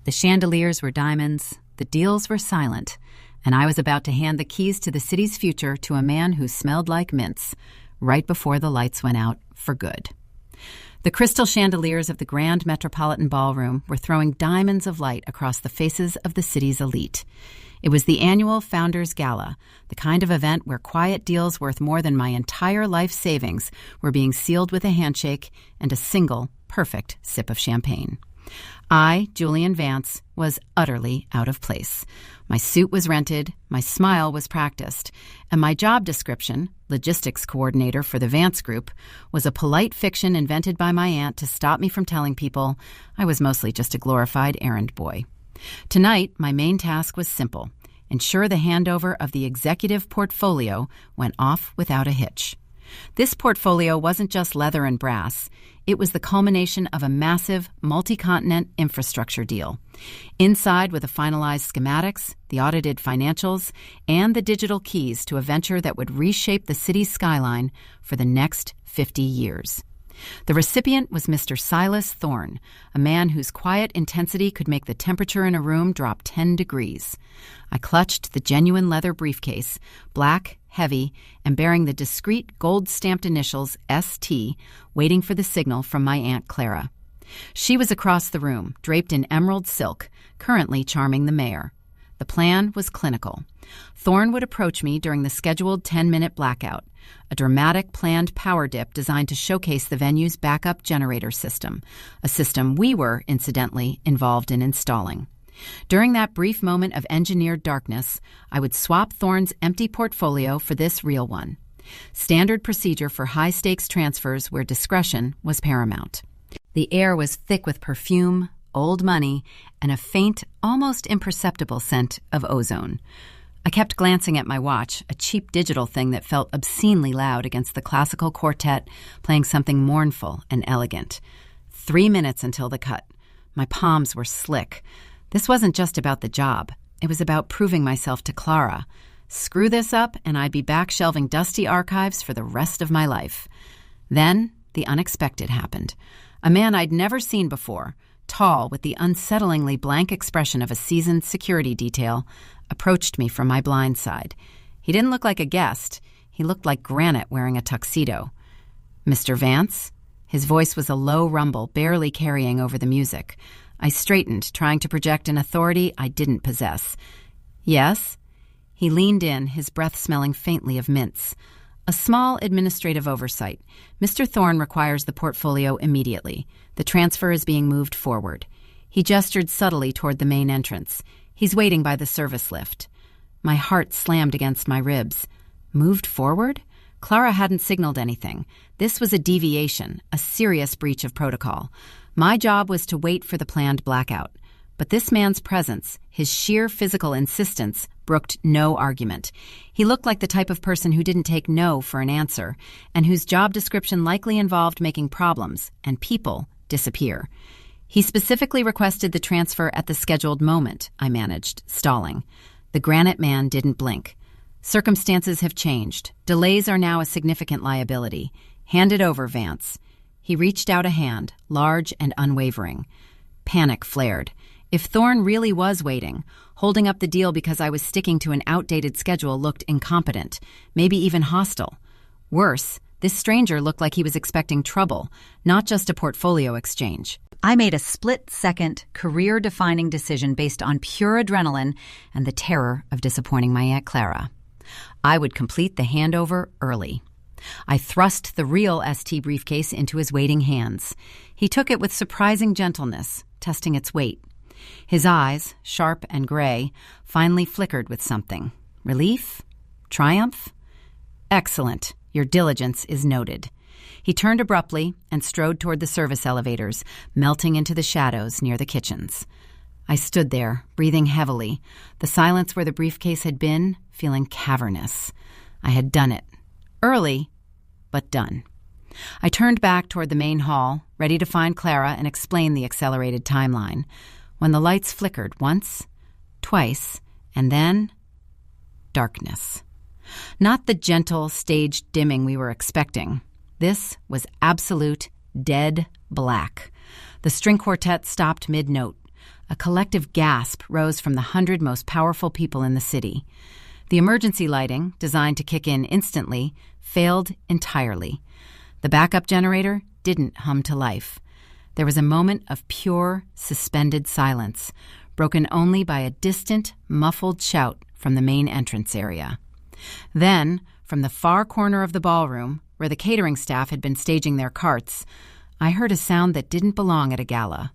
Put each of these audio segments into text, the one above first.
The chandeliers were diamonds, the deals were silent, and I was about to hand the keys to the city's future to a man who smelled like mints right before the lights went out for good. The crystal chandeliers of the Grand Metropolitan Ballroom were throwing diamonds of light across the faces of the city's elite. It was the annual Founders Gala, the kind of event where quiet deals worth more than my entire life savings were being sealed with a handshake and a single, perfect sip of champagne. I, Julian Vance, was utterly out of place. My suit was rented, my smile was practiced, and my job description, logistics coordinator for the Vance Group, was a polite fiction invented by my aunt to stop me from telling people I was mostly just a glorified errand boy. Tonight, my main task was simple: ensure the handover of the executive portfolio went off without a hitch. This portfolio wasn't just leather and brass. It was the culmination of a massive, multi-continent infrastructure deal. Inside were the finalized schematics, the audited financials, and the digital keys to a venture that would reshape the city's skyline for the next 50 years. The recipient was Mr. Silas Thorne, a man whose quiet intensity could make the temperature in a room drop 10 degrees. I clutched the genuine leather briefcase, black, heavy, and bearing the discreet gold-stamped initials ST, waiting for the signal from my Aunt Clara. She was across the room, draped in emerald silk, currently charming the mayor. The plan was clinical. Thorne would approach me during the scheduled 10-minute blackout, a dramatic planned power dip designed to showcase the venue's backup generator system, a system we were, incidentally, involved in installing. During that brief moment of engineered darkness, I would swap Thorne's empty portfolio for this real one. Standard procedure for high-stakes transfers where discretion was paramount. The air was thick with perfume, old money, and a faint, almost imperceptible scent of ozone. I kept glancing at my watch, a cheap digital thing that felt obscenely loud against the classical quartet playing something mournful and elegant. 3 minutes until the cut. My palms were slick. This wasn't just about the job. It was about proving myself to Clara. Screw this up, and I'd be back shelving dusty archives for the rest of my life. Then, the unexpected happened. A man I'd never seen before, tall with the unsettlingly blank expression of a seasoned security detail, approached me from my blind side. He didn't look like a guest. He looked like granite wearing a tuxedo. "Mr. Vance?" His voice was a low rumble, barely carrying over the music. I straightened, trying to project an authority I didn't possess. "Yes?" He leaned in, his breath smelling faintly of mints. "A small administrative oversight. Mr. Thorne requires the portfolio immediately. The transfer is being moved forward." He gestured subtly toward the main entrance. "He's waiting by the service lift." My heart slammed against my ribs. Moved forward? Clara hadn't signaled anything. This was a deviation, a serious breach of protocol. My job was to wait for the planned blackout. But this man's presence, his sheer physical insistence, brooked no argument. He looked like the type of person who didn't take no for an answer, and whose job description likely involved making problems, and people, disappear. He specifically requested the transfer at the scheduled moment, I managed, stalling. The granite man didn't blink. "Circumstances have changed. Delays are now a significant liability. Hand it over, Vance." He reached out a hand, large and unwavering. Panic flared. If Thorne really was waiting, holding up the deal because I was sticking to an outdated schedule looked incompetent, maybe even hostile. Worse, this stranger looked like he was expecting trouble, not just a portfolio exchange. I made a split-second, career-defining decision based on pure adrenaline and the terror of disappointing my Aunt Clara. I would complete the handover early. I thrust the real ST briefcase into his waiting hands. He took it with surprising gentleness, testing its weight. His eyes, sharp and gray, finally flickered with something. Relief? Triumph? "Excellent. Your diligence is noted." He turned abruptly and strode toward the service elevators, melting into the shadows near the kitchens. I stood there, breathing heavily, the silence where the briefcase had been, feeling cavernous. I had done it. Early, but done. I turned back toward the main hall, ready to find Clara and explain the accelerated timeline, when the lights flickered once, twice, and then darkness. Not the gentle, staged dimming we were expecting. This was absolute, dead black. The string quartet stopped mid-note. A collective gasp rose from the 100 most powerful people in the city. The emergency lighting, designed to kick in instantly, failed entirely. The backup generator didn't hum to life. There was a moment of pure, suspended silence, broken only by a distant, muffled shout from the main entrance area. Then, from the far corner of the ballroom, where the catering staff had been staging their carts, I heard a sound that didn't belong at a gala.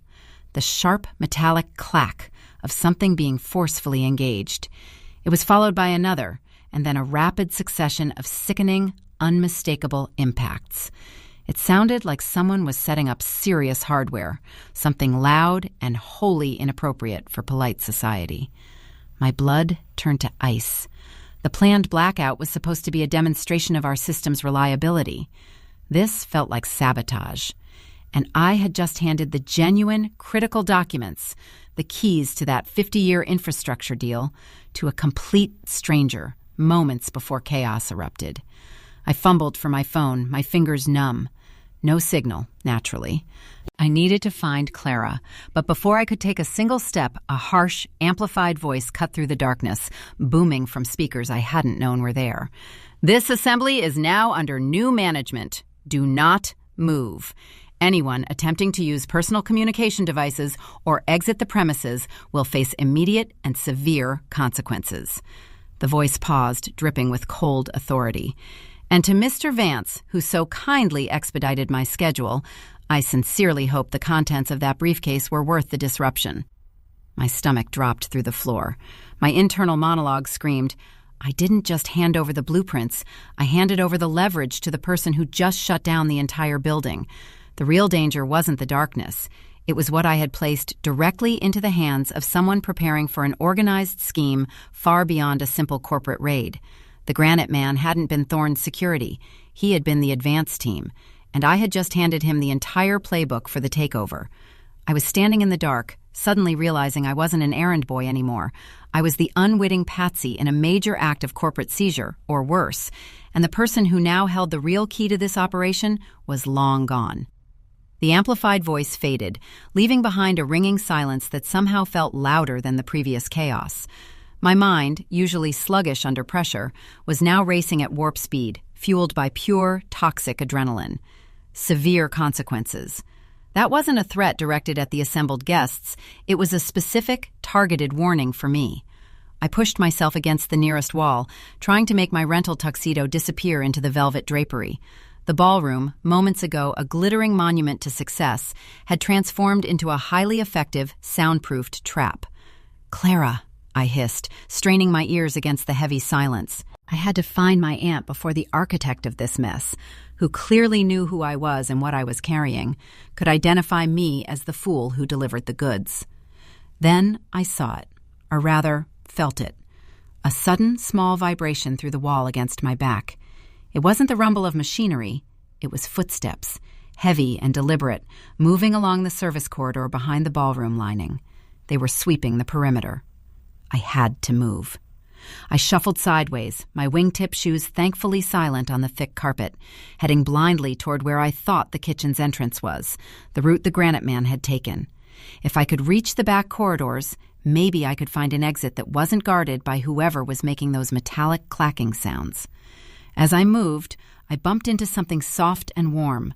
The sharp, metallic clack of something being forcefully engaged. It was followed by another, and then a rapid succession of sickening, unmistakable impacts. It sounded like someone was setting up serious hardware, something loud and wholly inappropriate for polite society. My blood turned to ice. The planned blackout was supposed to be a demonstration of our system's reliability. This felt like sabotage. And I had just handed the genuine, critical documents, the keys to that 50-year infrastructure deal, to a complete stranger moments before chaos erupted. I fumbled for my phone, my fingers numb. No signal, naturally. I needed to find Clara, but before I could take a single step, a harsh, amplified voice cut through the darkness, booming from speakers I hadn't known were there. "This assembly is now under new management. Do not move. Anyone attempting to use personal communication devices or exit the premises will face immediate and severe consequences." The voice paused, dripping with cold authority. "And to Mr. Vance, who so kindly expedited my schedule, I sincerely hope the contents of that briefcase were worth the disruption." My stomach dropped through the floor. My internal monologue screamed, "I didn't just hand over the blueprints. I handed over the leverage to the person who just shut down the entire building. The real danger wasn't the darkness. It was what I had placed directly into the hands of someone preparing for an organized scheme far beyond a simple corporate raid. The Granite Man hadn't been Thorne's security. He had been the advance team, and I had just handed him the entire playbook for the takeover. I was standing in the dark, suddenly realizing I wasn't an errand boy anymore. I was the unwitting patsy in a major act of corporate seizure, or worse, and the person who now held the real key to this operation was long gone. The amplified voice faded, leaving behind a ringing silence that somehow felt louder than the previous chaos. My mind, usually sluggish under pressure, was now racing at warp speed, fueled by pure, toxic adrenaline. Severe consequences. That wasn't a threat directed at the assembled guests. It was a specific, targeted warning for me. I pushed myself against the nearest wall, trying to make my rental tuxedo disappear into the velvet drapery. The ballroom, moments ago a glittering monument to success, had transformed into a highly effective, soundproofed trap. "Clara," I hissed, straining my ears against the heavy silence. I had to find my aunt before the architect of this mess, who clearly knew who I was and what I was carrying, could identify me as the fool who delivered the goods. Then I saw it, or rather, felt it. A sudden, small vibration through the wall against my back. It wasn't the rumble of machinery. It was footsteps, heavy and deliberate, moving along the service corridor behind the ballroom lining. They were sweeping the perimeter. I had to move. I shuffled sideways, my wingtip shoes thankfully silent on the thick carpet, heading blindly toward where I thought the kitchen's entrance was, the route the Granite Man had taken. If I could reach the back corridors, maybe I could find an exit that wasn't guarded by whoever was making those metallic clacking sounds. As I moved, I bumped into something soft and warm.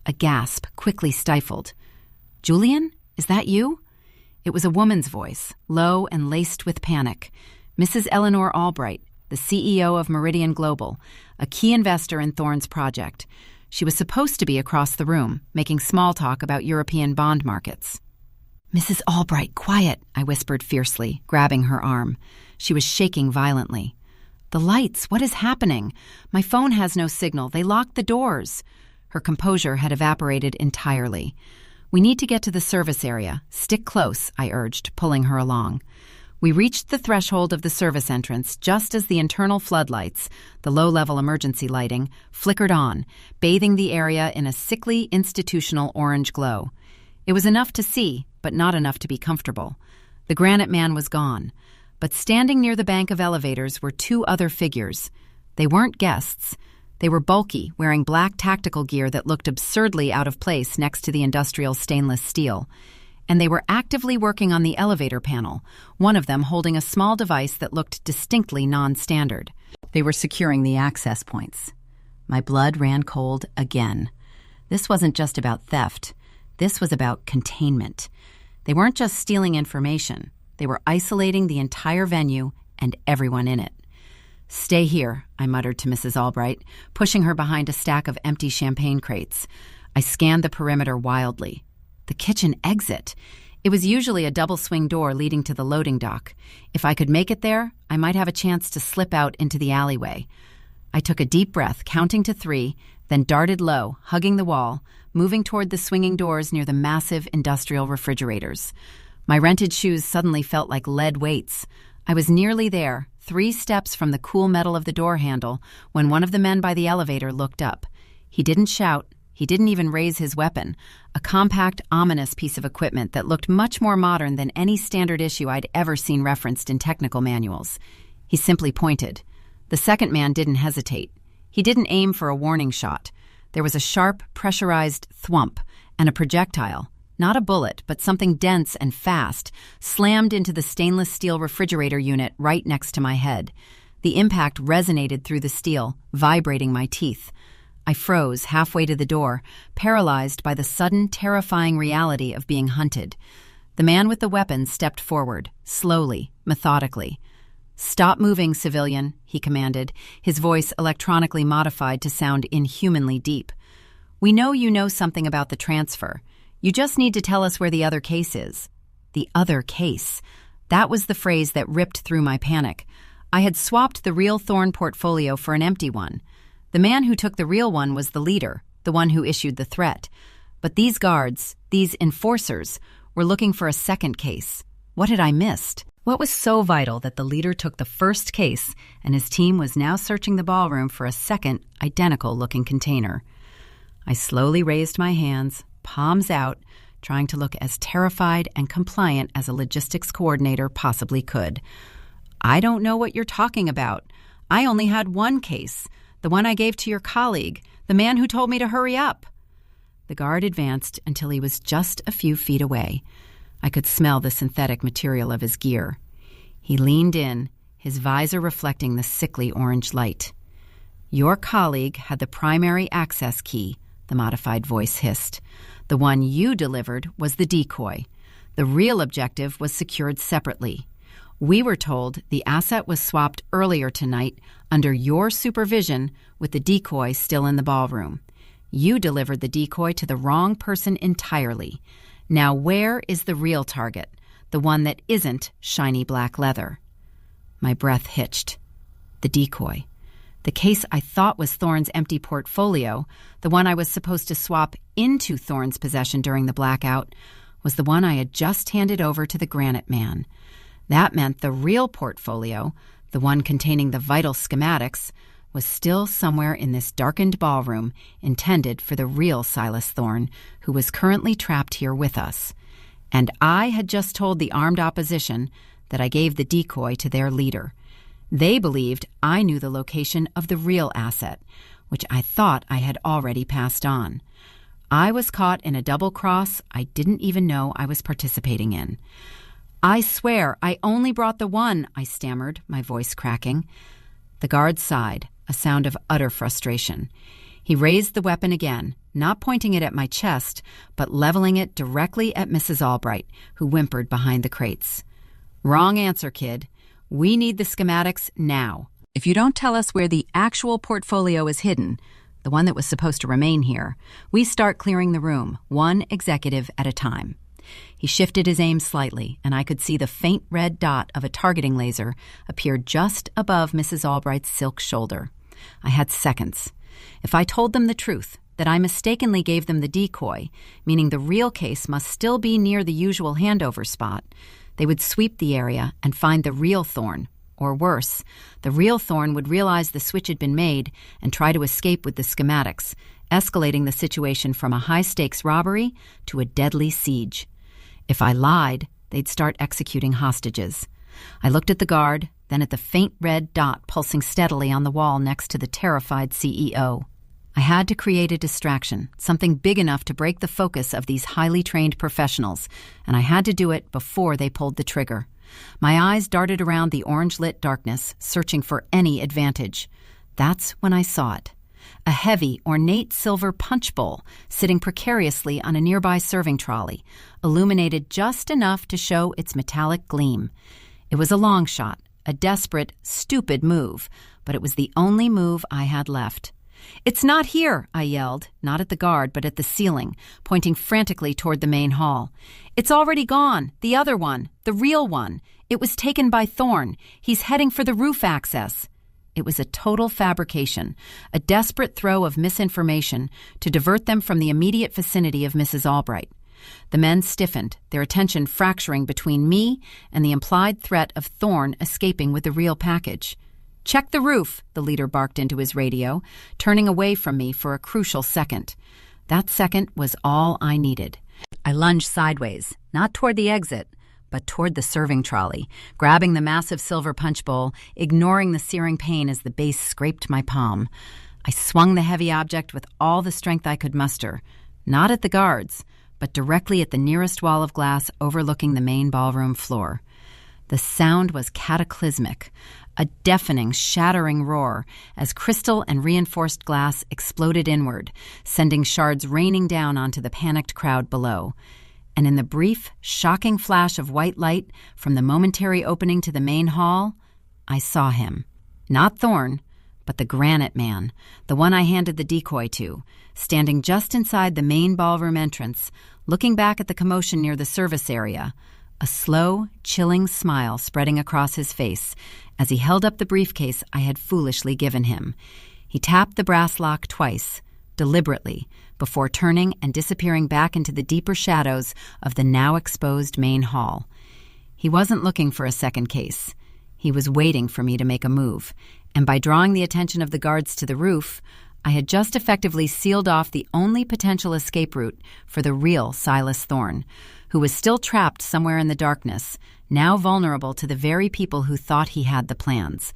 A gasp, quickly stifled. "Julian, is that you?" It was a woman's voice, low and laced with panic. Mrs. Eleanor Albright, the CEO of Meridian Global, a key investor in Thorne's project. She was supposed to be across the room, making small talk about European bond markets. "Mrs. Albright, quiet," I whispered fiercely, grabbing her arm. She was shaking violently. "The lights, what is happening? My phone has no signal. They locked the doors." Her composure had evaporated entirely. "We need to get to the service area. Stick close," I urged, pulling her along. We reached the threshold of the service entrance just as the internal floodlights, the low-level emergency lighting, flickered on, bathing the area in a sickly institutional orange glow. It was enough to see, but not enough to be comfortable. The Granite Man was gone, but standing near the bank of elevators were two other figures. They weren't guests. They were bulky, wearing black tactical gear that looked absurdly out of place next to the industrial stainless steel. and they were actively working on the elevator panel, one of them holding a small device that looked distinctly non-standard. They were securing the access points. My blood ran cold again. This wasn't just about theft. This was about containment. They weren't just stealing information. They were isolating the entire venue and everyone in it. "Stay here," I muttered to Mrs. Albright, pushing her behind a stack of empty champagne crates. I scanned the perimeter wildly. The kitchen exit. It was usually a double swing door leading to the loading dock. If I could make it there, I might have a chance to slip out into the alleyway. I took a deep breath, counting to 3, then darted low, hugging the wall, moving toward the swinging doors near the massive industrial refrigerators. My rented shoes suddenly felt like lead weights. I was nearly there, 3 steps from the cool metal of the door handle, when one of the men by the elevator looked up. He didn't shout. He didn't even raise his weapon, a compact, ominous piece of equipment that looked much more modern than any standard issue I'd ever seen referenced in technical manuals. He simply pointed. The second man didn't hesitate. He didn't aim for a warning shot. There was a sharp, pressurized thwump, and a projectile, not a bullet, but something dense and fast, slammed into the stainless steel refrigerator unit right next to my head. The impact resonated through the steel, vibrating my teeth. I froze halfway to the door, paralyzed by the sudden, terrifying reality of being hunted. The man with the weapon stepped forward, slowly, methodically. "Stop moving, civilian," he commanded, his voice electronically modified to sound inhumanly deep. "We know you know something about the transfer. You just need to tell us where the other case is." The other case. That was the phrase that ripped through my panic. I had swapped the real Thorn portfolio for an empty one. The man who took the real one was the leader, the one who issued the threat. But these guards, these enforcers, were looking for a second case. What had I missed? What was so vital that the leader took the first case and his team was now searching the ballroom for a second, identical-looking container? I slowly raised my hands, palms out, trying to look as terrified and compliant as a logistics coordinator possibly could. "I don't know what you're talking about. I only had one case. The one I gave to your colleague, the man who told me to hurry up." The guard advanced until he was just a few feet away. I could smell the synthetic material of his gear. He leaned in, his visor reflecting the sickly orange light. "Your colleague had the primary access key," the modified voice hissed. "The one you delivered was the decoy. The real objective was secured separately. We were told the asset was swapped earlier tonight under your supervision with the decoy still in the ballroom. You delivered the decoy to the wrong person entirely. Now where is the real target, the one that isn't shiny black leather?" My breath hitched. The decoy. The case I thought was Thorne's empty portfolio, the one I was supposed to swap into Thorne's possession during the blackout, was the one I had just handed over to the Granite Man. That meant the real portfolio, the one containing the vital schematics, was still somewhere in this darkened ballroom intended for the real Silas Thorne, who was currently trapped here with us. And I had just told the armed opposition that I gave the decoy to their leader. They believed I knew the location of the real asset, which I thought I had already passed on. I was caught in a double cross I didn't even know I was participating in. "I swear, I only brought the one," I stammered, my voice cracking. The guard sighed, a sound of utter frustration. He raised the weapon again, not pointing it at my chest, but leveling it directly at Mrs. Albright, who whimpered behind the crates. "Wrong answer, kid. We need the schematics now. If you don't tell us where the actual portfolio is hidden, the one that was supposed to remain here, we start clearing the room, one executive at a time." He shifted his aim slightly, and I could see the faint red dot of a targeting laser appear just above Mrs. Albright's silk shoulder. I had seconds. If I told them the truth, that I mistakenly gave them the decoy, meaning the real case must still be near the usual handover spot, they would sweep the area and find the real Thorne. Or worse, the real Thorne would realize the switch had been made and try to escape with the schematics, escalating the situation from a high-stakes robbery to a deadly siege. If I lied, they'd start executing hostages. I looked at the guard, then at the faint red dot pulsing steadily on the wall next to the terrified CEO. I had to create a distraction, something big enough to break the focus of these highly trained professionals, and I had to do it before they pulled the trigger. My eyes darted around the orange-lit darkness, searching for any advantage. That's when I saw it. A heavy, ornate silver punch bowl sitting precariously on a nearby serving trolley, illuminated just enough to show its metallic gleam. It was a long shot, a desperate, stupid move, but it was the only move I had left. "It's not here," I yelled, not at the guard, but at the ceiling, pointing frantically toward the main hall. "It's already gone, the other one, the real one. It was taken by Thorne. He's heading for the roof access." It was a total fabrication, a desperate throw of misinformation to divert them from the immediate vicinity of Mrs. Albright. The men stiffened, their attention fracturing between me and the implied threat of Thorne escaping with the real package. "Check the roof," the leader barked into his radio, turning away from me for a crucial second. That second was all I needed. I lunged sideways, not toward the exit, but toward the serving trolley, grabbing the massive silver punch bowl, ignoring the searing pain as the base scraped my palm. I swung the heavy object with all the strength I could muster, not at the guards, but directly at the nearest wall of glass overlooking the main ballroom floor. The sound was cataclysmic, a deafening, shattering roar as crystal and reinforced glass exploded inward, sending shards raining down onto the panicked crowd below. And in the brief, shocking flash of white light from the momentary opening to the main hall, I saw him. Not Thorne, but the Granite Man, the one I handed the decoy to, standing just inside the main ballroom entrance, looking back at the commotion near the service area, a slow, chilling smile spreading across his face as he held up the briefcase I had foolishly given him. He tapped the brass lock twice, deliberately, before turning and disappearing back into the deeper shadows of the now exposed main hall. He wasn't looking for a second case. He was waiting for me to make a move, and by drawing the attention of the guards to the roof, I had just effectively sealed off the only potential escape route for the real Silas Thorne, who was still trapped somewhere in the darkness, now vulnerable to the very people who thought he had the plans.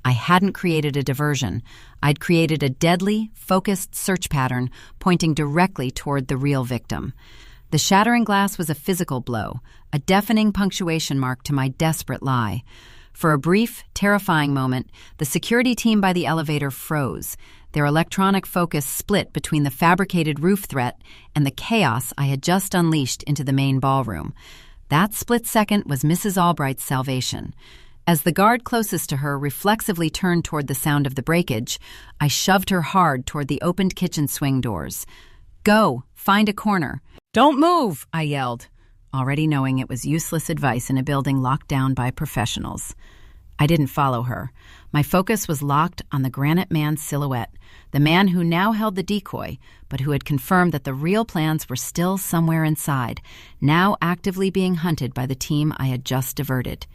I hadn't created a diversion. I'd created a deadly, focused search pattern pointing directly toward the real victim. The shattering glass was a physical blow, a deafening punctuation mark to my desperate lie. For a brief, terrifying moment, the security team by the elevator froze, their electronic focus split between the fabricated roof threat and the chaos I had just unleashed into the main ballroom. That split second was Mrs. Albright's salvation. As the guard closest to her reflexively turned toward the sound of the breakage, I shoved her hard toward the opened kitchen swing doors. "Go, find a corner." "Don't move," I yelled, already knowing it was useless advice in a building locked down by professionals. I didn't follow her. My focus was locked on the Granite Man's silhouette, the man who now held the decoy, but who had confirmed that the real plans were still somewhere inside, now actively being hunted by the team I had just diverted.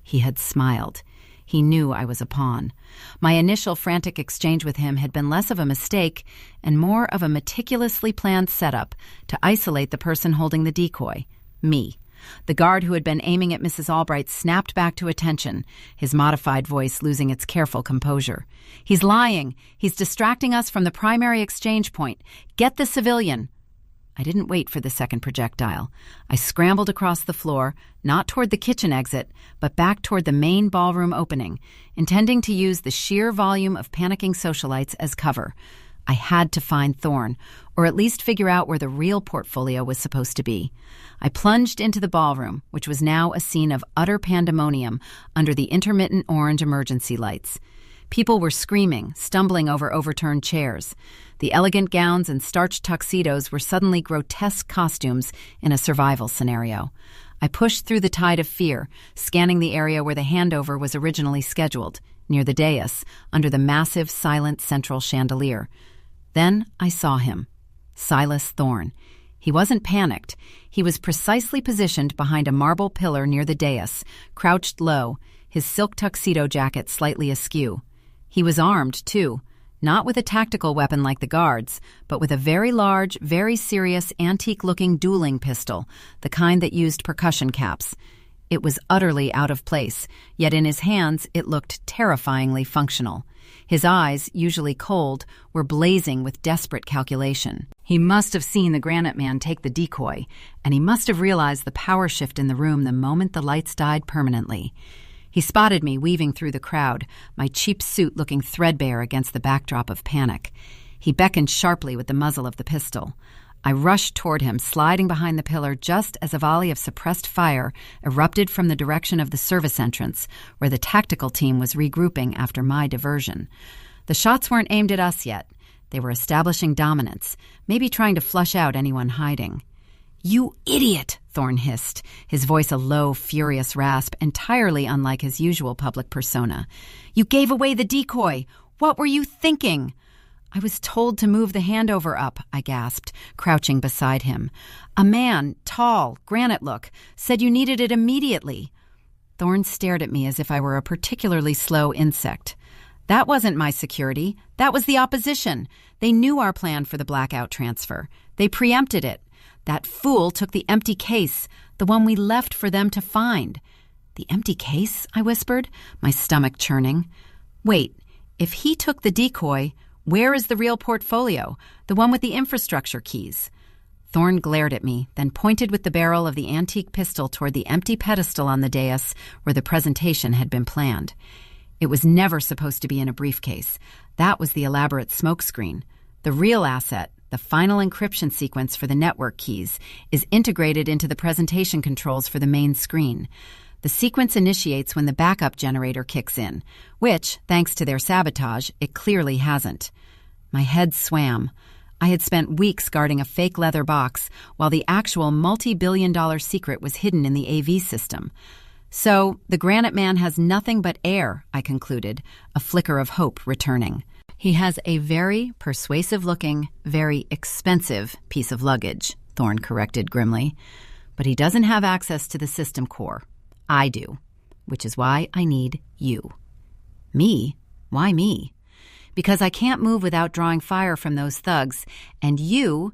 He had smiled. He knew I was a pawn. My initial frantic exchange with him had been less of a mistake and more of a meticulously planned setup to isolate the person holding the decoy, me. The guard who had been aiming at Mrs. Albright snapped back to attention, his modified voice losing its careful composure. "He's lying. He's distracting us from the primary exchange point. Get the civilian." I didn't wait for the second projectile. I scrambled across the floor, not toward the kitchen exit, but back toward the main ballroom opening, intending to use the sheer volume of panicking socialites as cover. I had to find Thorne, or at least figure out where the real portfolio was supposed to be. I plunged into the ballroom, which was now a scene of utter pandemonium under the intermittent orange emergency lights. People were screaming, stumbling over overturned chairs. The elegant gowns and starched tuxedos were suddenly grotesque costumes in a survival scenario. I pushed through the tide of fear, scanning the area where the handover was originally scheduled, near the dais, under the massive, silent central chandelier. Then I saw him. Silas Thorne. He wasn't panicked. He was precisely positioned behind a marble pillar near the dais, crouched low, his silk tuxedo jacket slightly askew. He was armed, too, not with a tactical weapon like the guards, but with a very large, very serious, antique-looking dueling pistol, the kind that used percussion caps. It was utterly out of place, yet in his hands it looked terrifyingly functional. His eyes, usually cold, were blazing with desperate calculation. He must have seen the Granite Man take the decoy, and he must have realized the power shift in the room the moment the lights died permanently. He spotted me weaving through the crowd, my cheap suit looking threadbare against the backdrop of panic. He beckoned sharply with the muzzle of the pistol. I rushed toward him, sliding behind the pillar just as a volley of suppressed fire erupted from the direction of the service entrance, where the tactical team was regrouping after my diversion. The shots weren't aimed at us yet. They were establishing dominance, maybe trying to flush out anyone hiding. "You idiot!" Thorne hissed, his voice a low, furious rasp, entirely unlike his usual public persona. "You gave away the decoy! What were you thinking?" "I was told to move the handover up," I gasped, crouching beside him. "A man, tall, granite look, said you needed it immediately." Thorne stared at me as if I were a particularly slow insect. "That wasn't my security. That was the opposition. They knew our plan for the blackout transfer. They preempted it. That fool took the empty case, the one we left for them to find." "The empty case?" I whispered, my stomach churning. "Wait, if he took the decoy, where is the real portfolio, the one with the infrastructure keys?" Thorne glared at me, then pointed with the barrel of the antique pistol toward the empty pedestal on the dais where the presentation had been planned. It was never supposed to be in a briefcase. That was the elaborate smokescreen. The real asset, the final encryption sequence for the network keys, is integrated into the presentation controls for the main screen. The sequence initiates when the backup generator kicks in, which, thanks to their sabotage, it clearly hasn't. My head swam. I had spent weeks guarding a fake leather box, while the actual multi-billion-dollar secret was hidden in the AV system. So, the Granite Man has nothing but air, I concluded, a flicker of hope returning. He has a very persuasive-looking, very expensive piece of luggage, Thorne corrected grimly. But he doesn't have access to the system core. I do, which is why I need you. Me? Why me? Because I can't move without drawing fire from those thugs, and you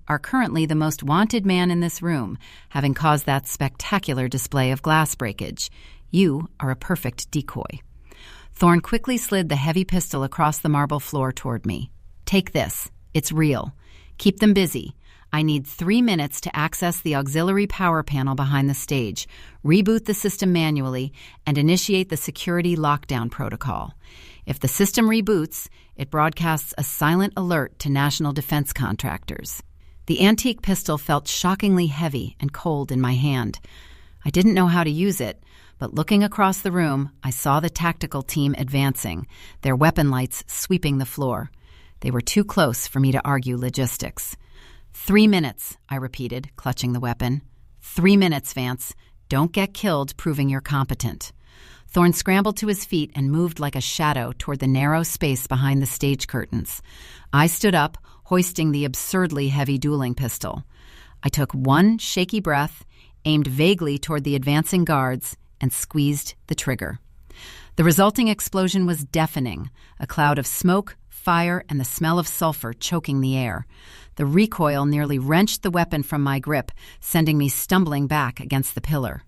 are currently the most wanted man in this room, having caused that spectacular display of glass breakage. You are a perfect decoy. Thorne quickly slid the heavy pistol across the marble floor toward me. "Take this. It's real. Keep them busy. I need 3 minutes to access the auxiliary power panel behind the stage, reboot the system manually, and initiate the security lockdown protocol. If the system reboots, it broadcasts a silent alert to national defense contractors." The antique pistol felt shockingly heavy and cold in my hand. I didn't know how to use it, but looking across the room, I saw the tactical team advancing, their weapon lights sweeping the floor. They were too close for me to argue logistics. 3 minutes, I repeated, clutching the weapon. 3 minutes, Vance. Don't get killed proving you're competent. Thorne scrambled to his feet and moved like a shadow toward the narrow space behind the stage curtains. I stood up, hoisting the absurdly heavy dueling pistol. I took one shaky breath, aimed vaguely toward the advancing guards, and squeezed the trigger. The resulting explosion was deafening, a cloud of smoke, fire, and the smell of sulfur choking the air. The recoil nearly wrenched the weapon from my grip, sending me stumbling back against the pillar.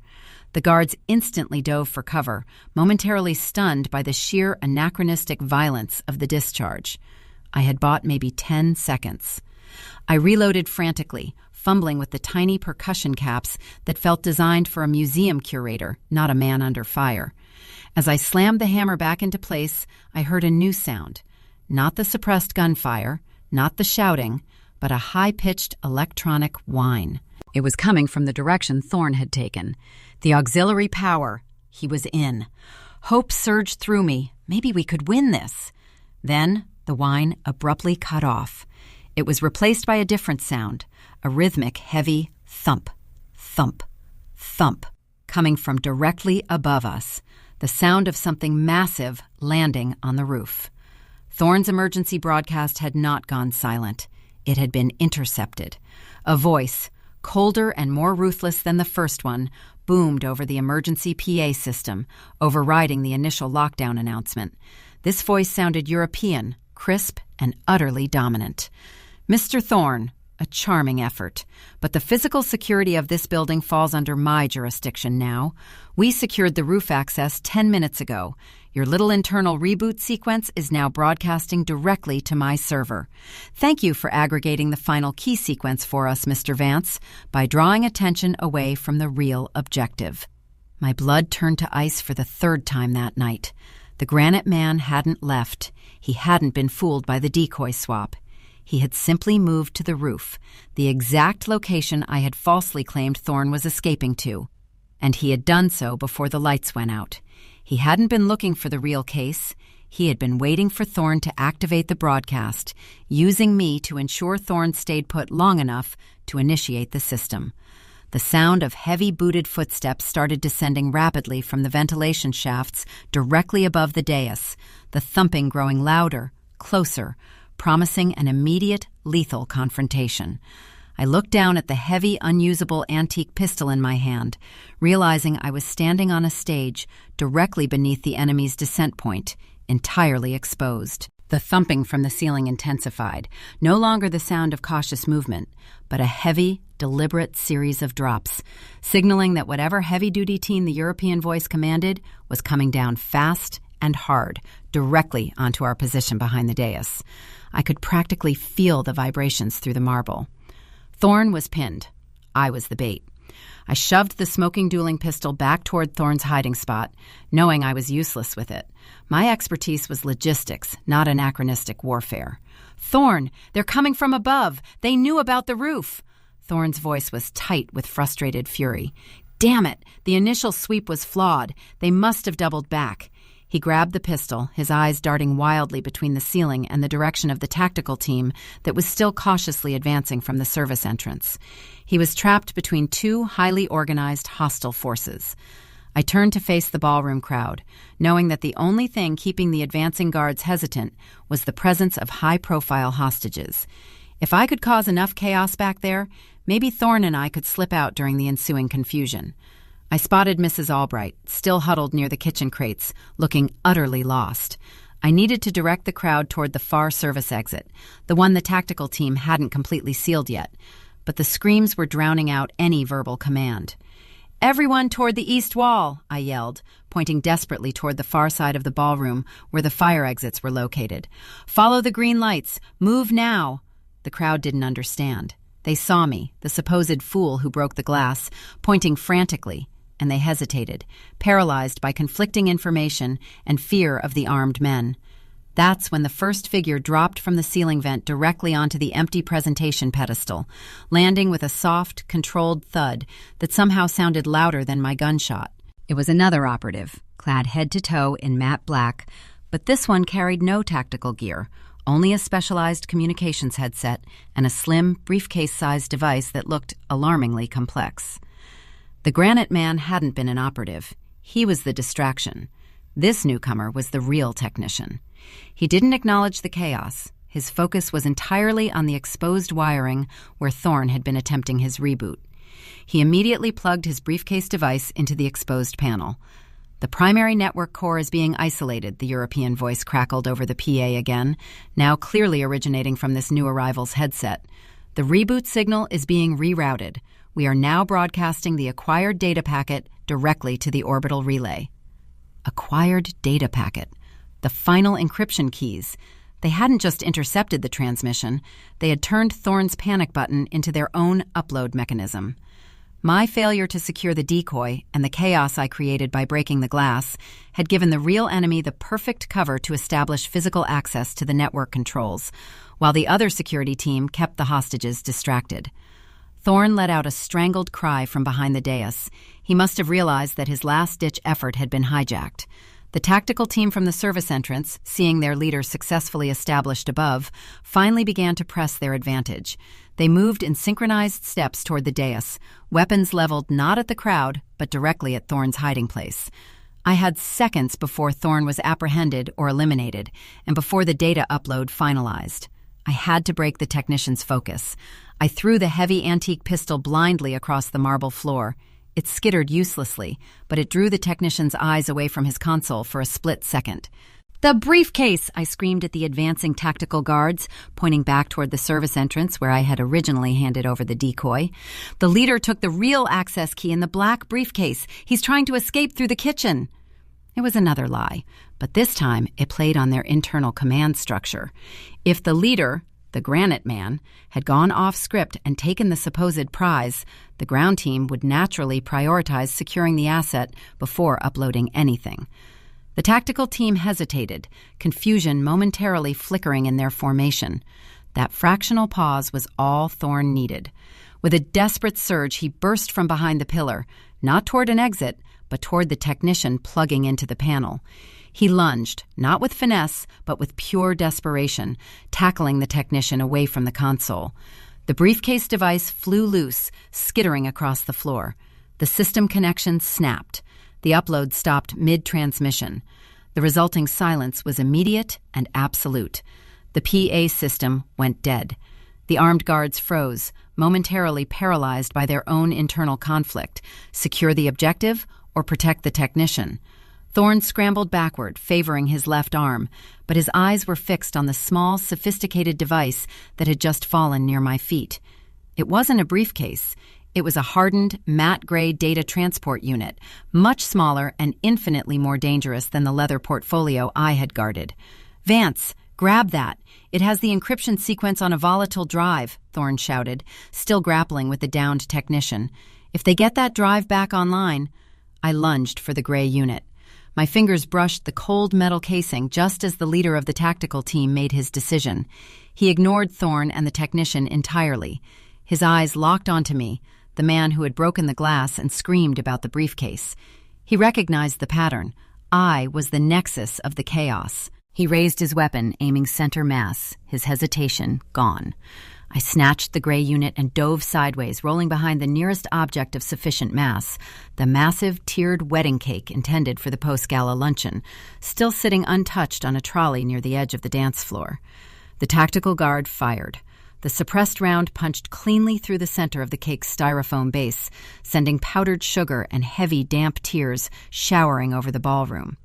The guards instantly dove for cover, momentarily stunned by the sheer anachronistic violence of the discharge. I had bought maybe 10 seconds. I reloaded frantically, fumbling with the tiny percussion caps that felt designed for a museum curator, not a man under fire. As I slammed the hammer back into place, I heard a new sound. Not the suppressed gunfire, not the shouting, but a high-pitched electronic whine. It was coming from the direction Thorne had taken. The auxiliary power. He was in. Hope surged through me. Maybe we could win this. Then the whine abruptly cut off. It was replaced by a different sound, a rhythmic, heavy thump, thump, thump, coming from directly above us, the sound of something massive landing on the roof. Thorne's emergency broadcast had not gone silent. It had been intercepted. A voice, colder and more ruthless than the first one, boomed over the emergency PA system, overriding the initial lockdown announcement. This voice sounded European, crisp, and utterly dominant. "Mr. Thorne, A charming effort. But the physical security of this building falls under my jurisdiction now. We secured the roof access 10 minutes ago. Your little internal reboot sequence is now broadcasting directly to my server. Thank you for aggregating the final key sequence for us, Mr. Vance, by drawing attention away from the real objective. My blood turned to ice for the third time that night. The Granite Man hadn't left. He hadn't been fooled by the decoy swap. He had simply moved to the roof, the exact location I had falsely claimed Thorne was escaping to. And he had done so before the lights went out. He hadn't been looking for the real case. He had been waiting for Thorne to activate the broadcast, using me to ensure Thorne stayed put long enough to initiate the system. The sound of heavy-booted footsteps started descending rapidly from the ventilation shafts directly above the dais, the thumping growing louder, closer, promising an immediate, lethal confrontation. I looked down at the heavy, unusable antique pistol in my hand, realizing I was standing on a stage directly beneath the enemy's descent point, entirely exposed. The thumping from the ceiling intensified, no longer the sound of cautious movement, but a heavy, deliberate series of drops, signaling that whatever heavy-duty team the European voice commanded was coming down fast and hard, directly onto our position behind the dais. I could practically feel the vibrations through the marble. Thorne was pinned. I was the bait. I shoved the smoking dueling pistol back toward Thorne's hiding spot, knowing I was useless with it. My expertise was logistics, not anachronistic warfare. "Thorne, they're coming from above. They knew about the roof." Thorne's voice was tight with frustrated fury. "Damn it! The initial sweep was flawed. They must have doubled back." He grabbed the pistol, his eyes darting wildly between the ceiling and the direction of the tactical team that was still cautiously advancing from the service entrance. He was trapped between two highly organized hostile forces. I turned to face the ballroom crowd, knowing that the only thing keeping the advancing guards hesitant was the presence of high-profile hostages. If I could cause enough chaos back there, maybe Thorne and I could slip out during the ensuing confusion. I spotted Mrs. Albright, still huddled near the kitchen crates, looking utterly lost. I needed to direct the crowd toward the far service exit, the one the tactical team hadn't completely sealed yet, but the screams were drowning out any verbal command. "Everyone toward the east wall," I yelled, pointing desperately toward the far side of the ballroom where the fire exits were located. "Follow the green lights. Move now." The crowd didn't understand. They saw me, the supposed fool who broke the glass, pointing frantically, and they hesitated, paralyzed by conflicting information and fear of the armed men. That's when the first figure dropped from the ceiling vent directly onto the empty presentation pedestal, landing with a soft, controlled thud that somehow sounded louder than my gunshot. It was another operative, clad head to toe in matte black, but this one carried no tactical gear, only a specialized communications headset and a slim, briefcase-sized device that looked alarmingly complex. The Granite Man hadn't been an operative. He was the distraction. This newcomer was the real technician. He didn't acknowledge the chaos. His focus was entirely on the exposed wiring where Thorne had been attempting his reboot. He immediately plugged his briefcase device into the exposed panel. "The primary network core is being isolated," the European voice crackled over the PA again, now clearly originating from this new arrival's headset. "The reboot signal is being rerouted. We are now broadcasting the acquired data packet directly to the orbital relay." Acquired data packet. The final encryption keys. They hadn't just intercepted the transmission, they had turned Thorne's panic button into their own upload mechanism. My failure to secure the decoy and the chaos I created by breaking the glass had given the real enemy the perfect cover to establish physical access to the network controls, while the other security team kept the hostages distracted. Thorne let out a strangled cry from behind the dais. He must have realized that his last-ditch effort had been hijacked. The tactical team from the service entrance, seeing their leader successfully established above, finally began to press their advantage. They moved in synchronized steps toward the dais, weapons leveled not at the crowd, but directly at Thorne's hiding place. I had seconds before Thorne was apprehended or eliminated, and before the data upload finalized. I had to break the technician's focus. I threw the heavy antique pistol blindly across the marble floor. It skittered uselessly, but it drew the technician's eyes away from his console for a split second. "The briefcase!" I screamed at the advancing tactical guards, pointing back toward the service entrance where I had originally handed over the decoy. "The leader took the real access key in the black briefcase. He's trying to escape through the kitchen." It was another lie, but this time it played on their internal command structure. If the leader, the Granite Man, had gone off script and taken the supposed prize, the ground team would naturally prioritize securing the asset before uploading anything. The tactical team hesitated, confusion momentarily flickering in their formation. That fractional pause was all Thorn needed. With a desperate surge, he burst from behind the pillar, not toward an exit, but toward the technician plugging into the panel. He lunged, not with finesse, but with pure desperation, tackling the technician away from the console. The briefcase device flew loose, skittering across the floor. The system connection snapped. The upload stopped mid-transmission. The resulting silence was immediate and absolute. The PA system went dead. The armed guards froze, momentarily paralyzed by their own internal conflict. Secure the objective or protect the technician? Thorn scrambled backward, favoring his left arm, but his eyes were fixed on the small, sophisticated device that had just fallen near my feet. It wasn't a briefcase. It was a hardened, matte gray data transport unit, much smaller and infinitely more dangerous than the leather portfolio I had guarded. "Vance, grab that. It has the encryption sequence on a volatile drive," Thorn shouted, still grappling with the downed technician. "If they get that drive back online—" I lunged for the gray unit. My fingers brushed the cold metal casing just as the leader of the tactical team made his decision. He ignored Thorn and the technician entirely. His eyes locked onto me, the man who had broken the glass and screamed about the briefcase. He recognized the pattern. I was the nexus of the chaos. He raised his weapon, aiming center mass, his hesitation gone. I snatched the gray unit and dove sideways, rolling behind the nearest object of sufficient mass, the massive tiered wedding cake intended for the post-gala luncheon, still sitting untouched on a trolley near the edge of the dance floor. The tactical guard fired. The suppressed round punched cleanly through the center of the cake's styrofoam base, sending powdered sugar and heavy, damp tears showering over the ballroom.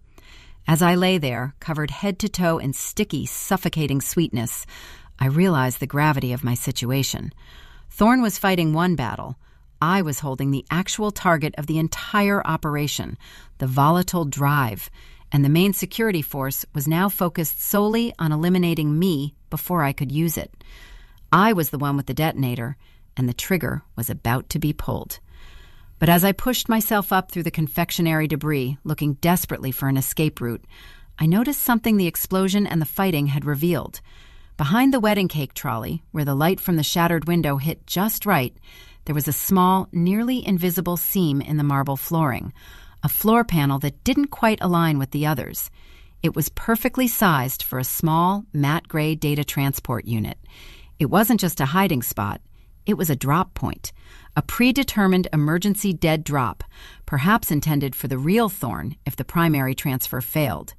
As I lay there, covered head to toe in sticky, suffocating sweetness, I realized the gravity of my situation. Thorn was fighting one battle. I was holding the actual target of the entire operation, the volatile drive, and the main security force was now focused solely on eliminating me before I could use it. I was the one with the detonator, and the trigger was about to be pulled. But as I pushed myself up through the confectionery debris, looking desperately for an escape route, I noticed something the explosion and the fighting had revealed. Behind the wedding cake trolley, where the light from the shattered window hit just right, there was a small, nearly invisible seam in the marble flooring, a floor panel that didn't quite align with the others. It was perfectly sized for a small, matte gray data transport unit. It wasn't just a hiding spot. It was a drop point, a predetermined emergency dead drop, perhaps intended for the real Thorn if the primary transfer failed.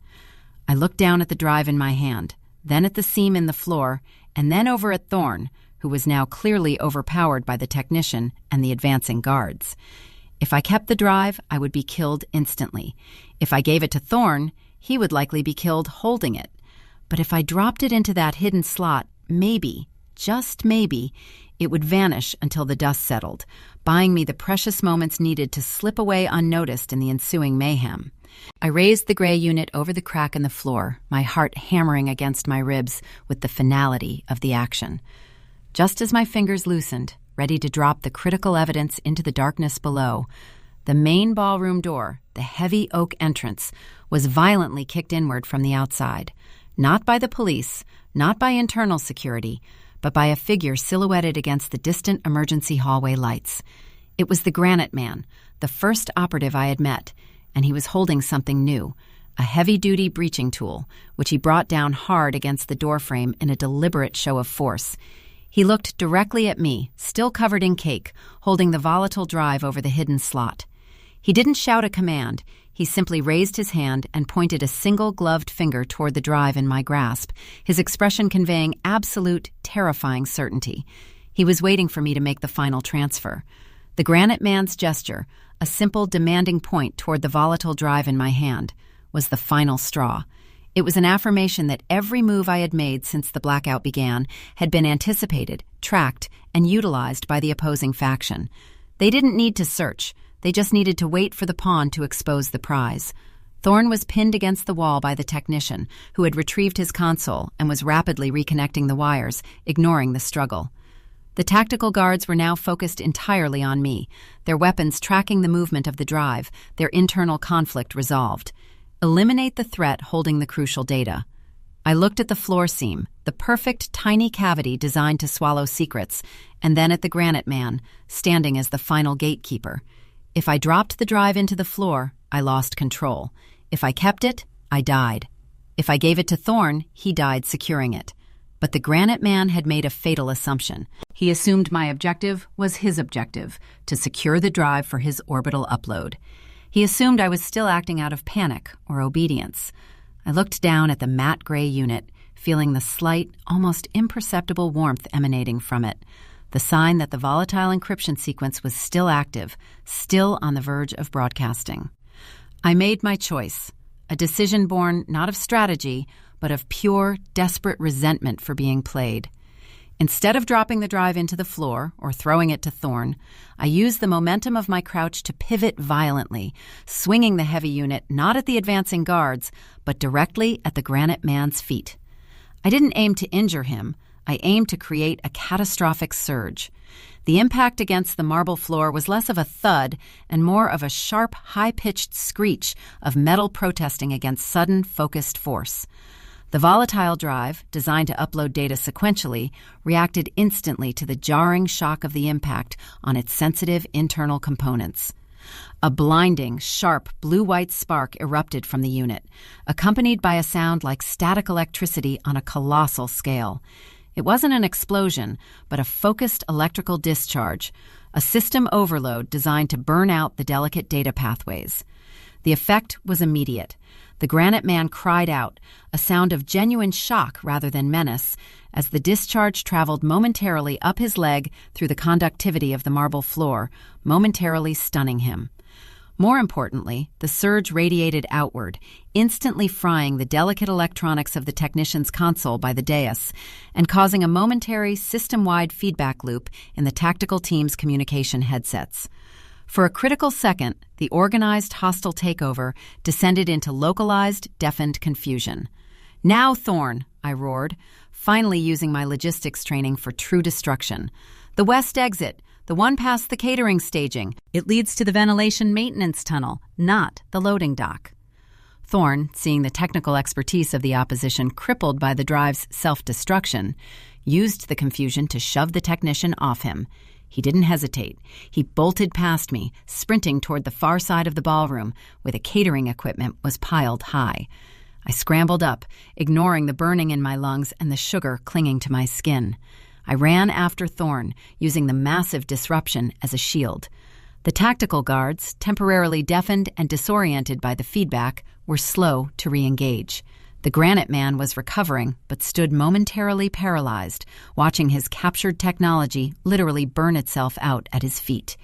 I looked down at the drive in my hand, then at the seam in the floor, and then over at Thorn, who was now clearly overpowered by the technician and the advancing guards. If I kept the drive, I would be killed instantly. If I gave it to Thorn, he would likely be killed holding it. But if I dropped it into that hidden slot, maybe, just maybe, it would vanish until the dust settled, buying me the precious moments needed to slip away unnoticed in the ensuing mayhem. I raised the gray unit over the crack in the floor, my heart hammering against my ribs with the finality of the action. Just as my fingers loosened, ready to drop the critical evidence into the darkness below, the main ballroom door, the heavy oak entrance, was violently kicked inward from the outside. Not by the police, not by internal security, but by a figure silhouetted against the distant emergency hallway lights. It was the Granite Man, the first operative I had met, and he was holding something new, a heavy-duty breaching tool, which he brought down hard against the doorframe in a deliberate show of force. He looked directly at me, still covered in cake, holding the volatile drive over the hidden slot. He didn't shout a command. He simply raised his hand and pointed a single gloved finger toward the drive in my grasp, his expression conveying absolute, terrifying certainty. He was waiting for me to make the final transfer. The Granite Man's gesture, a simple, demanding point toward the volatile drive in my hand, was the final straw. It was an affirmation that every move I had made since the blackout began had been anticipated, tracked, and utilized by the opposing faction. They didn't need to search. They just needed to wait for the pawn to expose the prize. Thorn was pinned against the wall by the technician, who had retrieved his console and was rapidly reconnecting the wires, ignoring the struggle. The tactical guards were now focused entirely on me, their weapons tracking the movement of the drive, their internal conflict resolved. Eliminate the threat holding the crucial data. I looked at the floor seam, the perfect tiny cavity designed to swallow secrets, and then at the Granite Man, standing as the final gatekeeper. If I dropped the drive into the floor, I lost control. If I kept it, I died. If I gave it to Thorn, he died securing it. But the Granite Man had made a fatal assumption. He assumed my objective was his objective, to secure the drive for his orbital upload. He assumed I was still acting out of panic or obedience. I looked down at the matte gray unit, feeling the slight, almost imperceptible warmth emanating from it, the sign that the volatile encryption sequence was still active, still on the verge of broadcasting. I made my choice, a decision born not of strategy, but of pure, desperate resentment for being played. Instead of dropping the drive into the floor or throwing it to Thorn, I used the momentum of my crouch to pivot violently, swinging the heavy unit not at the advancing guards, but directly at the Granite Man's feet. I didn't aim to injure him. I aimed to create a catastrophic surge. The impact against the marble floor was less of a thud and more of a sharp, high-pitched screech of metal protesting against sudden, focused force. The volatile drive, designed to upload data sequentially, reacted instantly to the jarring shock of the impact on its sensitive internal components. A blinding, sharp, blue-white spark erupted from the unit, accompanied by a sound like static electricity on a colossal scale. It wasn't an explosion, but a focused electrical discharge, a system overload designed to burn out the delicate data pathways. The effect was immediate. The Granite Man cried out, a sound of genuine shock rather than menace, as the discharge traveled momentarily up his leg through the conductivity of the marble floor, momentarily stunning him. More importantly, the surge radiated outward, instantly frying the delicate electronics of the technician's console by the dais and causing a momentary system-wide feedback loop in the tactical team's communication headsets. For a critical second, the organized hostile takeover descended into localized, deafened confusion. "Now, Thorn!" I roared, finally using my logistics training for true destruction. "The west exit, the one past the catering staging. It leads to the ventilation maintenance tunnel, not the loading dock." Thorn, seeing the technical expertise of the opposition crippled by the drive's self-destruction, used the confusion to shove the technician off him. He didn't hesitate. He bolted past me, sprinting toward the far side of the ballroom, where the catering equipment was piled high. I scrambled up, ignoring the burning in my lungs and the sugar clinging to my skin. I ran after Thorn, using the massive disruption as a shield. The tactical guards, temporarily deafened and disoriented by the feedback, were slow to re-engage. The Granite Man was recovering, but stood momentarily paralyzed, watching his captured technology literally burn itself out at his feet.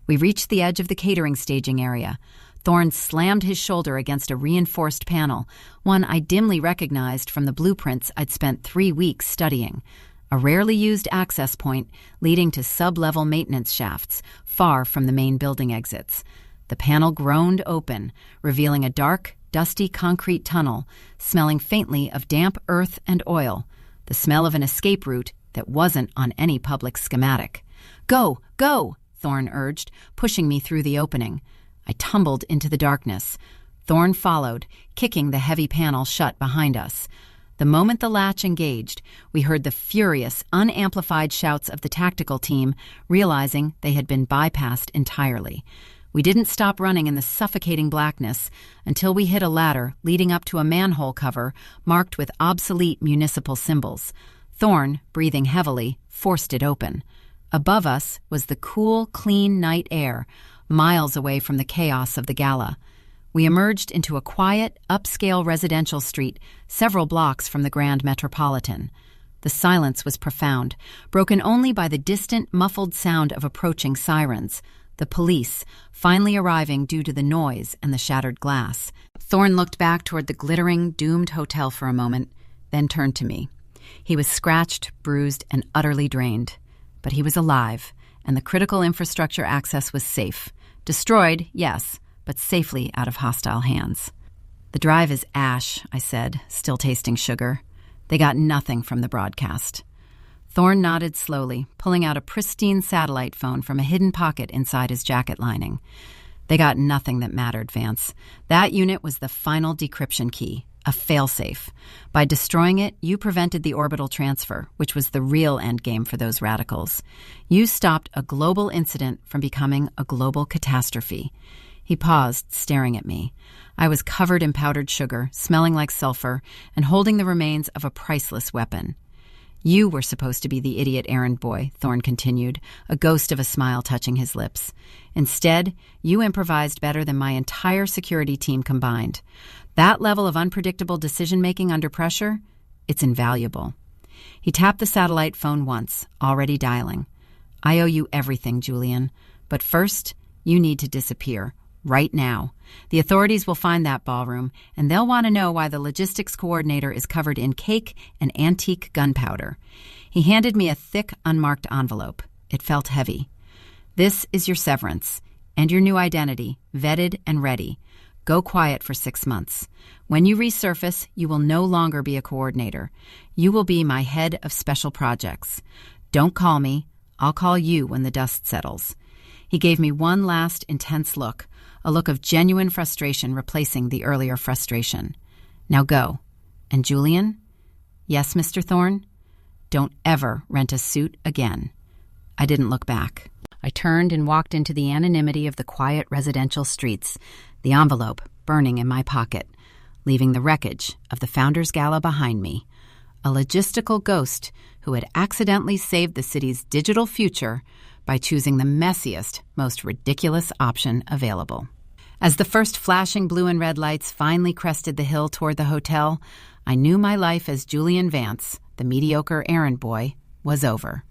We reached the edge of the catering staging area. Thorn slammed his shoulder against a reinforced panel, one I dimly recognized from the blueprints I'd spent 3 weeks studying. A rarely used access point leading to sub-level maintenance shafts, far from the main building exits. The panel groaned open, revealing a dark, dusty concrete tunnel, smelling faintly of damp earth and oil, the smell of an escape route that wasn't on any public schematic. "Go, go!" Thorn urged, pushing me through the opening. I tumbled into the darkness. Thorn followed, kicking the heavy panel shut behind us. The moment the latch engaged, we heard the furious, unamplified shouts of the tactical team, realizing they had been bypassed entirely. We didn't stop running in the suffocating blackness until we hit a ladder leading up to a manhole cover marked with obsolete municipal symbols. Thorn, breathing heavily, forced it open. Above us was the cool, clean night air, miles away from the chaos of the Gala. We emerged into a quiet, upscale residential street several blocks from the Grand Metropolitan. The silence was profound, broken only by the distant, muffled sound of approaching sirens. the police, finally arriving due to the noise and the shattered glass. Thorne looked back toward the glittering, doomed hotel for a moment, then turned to me. He was scratched, bruised, and utterly drained. But he was alive, and the critical infrastructure access was safe. Destroyed, yes, but safely out of hostile hands. "The drive is ash," I said, still tasting sugar. "They got nothing from the broadcast." Thorne nodded slowly, pulling out a pristine satellite phone from a hidden pocket inside his jacket lining. "They got nothing that mattered, Vance. That unit was the final decryption key, a failsafe. By destroying it, you prevented the orbital transfer, which was the real endgame for those radicals. You stopped a global incident from becoming a global catastrophe." He paused, staring at me. I was covered in powdered sugar, smelling like sulfur, and holding the remains of a priceless weapon. "You were supposed to be the idiot errand boy," Thorne continued, a ghost of a smile touching his lips. "Instead, you improvised better than my entire security team combined. That level of unpredictable decision-making under pressure, it's invaluable." He tapped the satellite phone once, already dialing. "I owe you everything, Julian. But first, you need to disappear. Right now. The authorities will find that ballroom, and they'll want to know why the logistics coordinator is covered in cake and antique gunpowder." He handed me a thick, unmarked envelope. It felt heavy. "This is your severance, and your new identity, vetted and ready. Go quiet for 6 months. When you resurface, you will no longer be a coordinator. You will be my head of special projects. Don't call me. I'll call you when the dust settles." He gave me one last intense look, a look of genuine frustration replacing the earlier frustration. "Now go. And Julian?" "Yes, Mr. Thorne?" "Don't ever rent a suit again." I didn't look back. I turned and walked into the anonymity of the quiet residential streets, the envelope burning in my pocket, leaving the wreckage of the Founders Gala behind me, a logistical ghost who had accidentally saved the city's digital future by choosing the messiest, most ridiculous option available. As the first flashing blue and red lights finally crested the hill toward the hotel, I knew my life as Julian Vance, the mediocre errand boy, was over.